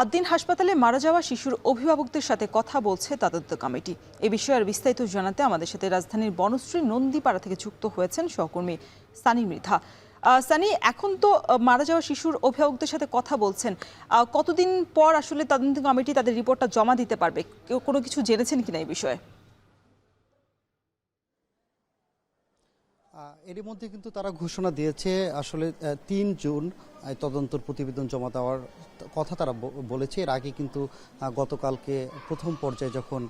আদ্দিন হাসপাতালে মারা যাওয়া শিশুর অভিভাবকদের সাথে কথা বলছে তদন্ত কমিটি। এ বিষয়ে আর বিস্তারিত জানাতে আমাদের সাথে রাজধানীর বনশ্রী নন্দীপাড়া থেকে যুক্ত হয়েছেন সহকর্মী সানি মৃধা। সানি, এখন তো মারা যাওয়া শিশুর অভিভাবকদের সাথে কথা বলছেন, কতদিন পর আসলে তদন্ত কমিটি তাদের রিপোর্টটা জমা দিতে পারবে? কেউ কোনো কিছু জেনেছেন কিনা এই বিষয়ে? এরই মধ্যে কিন্তু তারা ঘোষণা দিয়েছে আসলে ৩ জুন তদন্তর প্রতিবেদন জমা দেওয়ার কথা তারা বলেছে। এর আগে কিন্তু গতকালকে প্রথম পর্যায়ে যখন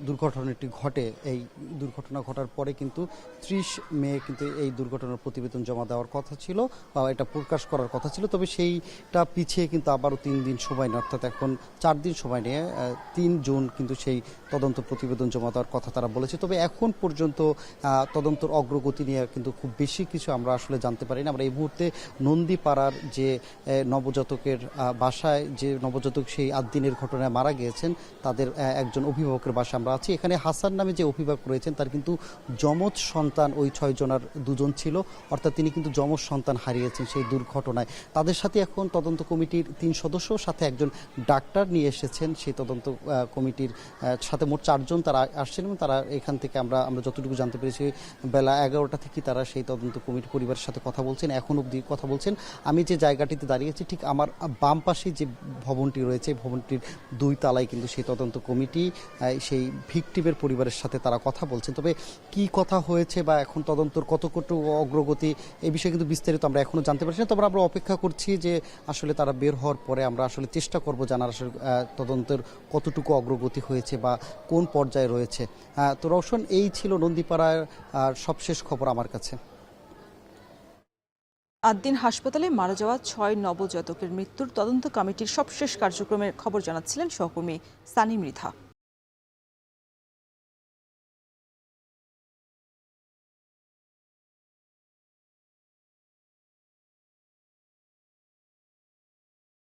দুর্ঘটনাটি ঘটে, এই দুর্ঘটনা ঘটার পরে কিন্তু ৩০ মে কিন্তু এই দুর্ঘটনার প্রতিবেদন জমা দেওয়ার কথা ছিল বা এটা প্রকাশ করার কথা ছিল। তবে সেইটা পিছিয়ে কিন্তু আবারও ৩ দিন সময় নেয়, অর্থাৎ এখন ৪ দিন সময় নিয়ে ৩ জুন কিন্তু সেই তদন্ত প্রতিবেদন জমা দেওয়ার কথা তারা বলেছে। তবে এখন পর্যন্ত তদন্তর অগ্রগতি নিয়ে কিন্তু খুব বেশি কিছু আমরা আসলে জানতে পারি না। আমরা এই মুহূর্তে নন্দীপাড়ার যে নবজাতকের বাসায়, যে নবজাতক সেই আদ্দিনের ঘটনায় মারা গিয়েছেন, তাদের একজন অভিভাবকের বাসায় আমরা আছি। এখানে হাসান নামে যে অভিভাবক রয়েছেন তার কিন্তু যমজ সন্তান ওই ৬ জনের ২ জন ছিল, অর্থাৎ তিনি কিন্তু যমজ সন্তান হারিয়েছেন সেই দুর্ঘটনায়। তাদের সাথে এখন তদন্ত কমিটির ৩ সদস্য সাথে একজন ডাক্তার নিয়ে এসেছেন। সেই তদন্ত কমিটির সাথে মোট ৪ জন তারা আসছেন এবং তারা এখান থেকে আমরা যতটুকু জানতে পেরেছি বেলা ১১টা থেকে তারা সেই তদন্ত কমিটি পরিবারের সাথে কথা বলছেন, এখন অবধি কথা বলছেন। আমি যে জায়গাটিতে দাঁড়িয়েছি ঠিক আমার বাম পাশে যে ভবনটি রয়েছে, ভবনটির ২ তলায় কিন্তু সেই তদন্ত কমিটি সেই ভিকটিমের পরিবারের সাথে তারা কথা বলছেন। তবে কি কথা হয়েছে বা এখন তদন্তর কতটুকু অগ্রগতি, এই বিষয়ে কিন্তু বিস্তারিত আমরা এখনো জানতে পারছি না। তবে আমরা অপেক্ষা করছি যে আসলে তারা বের হওয়ার পরে আমরা আসলে চেষ্টা করব জানার আসলে তদন্তের কতটুকু অগ্রগতি হয়েছে বা কোন পর্যায়ে রয়েছে। তো রওশন, এই ছিল নন্দীপাড়ার সবশেষ খবর আমার কাছে। আদ্দিন হাসপাতালে মারা যাওয়া ৬ নবজাতকের মৃত্যুর তদন্ত কমিটির সবশেষ কার্যক্রমের খবর জানাচ্ছিলেন সহকর্মী সানি মৃধা।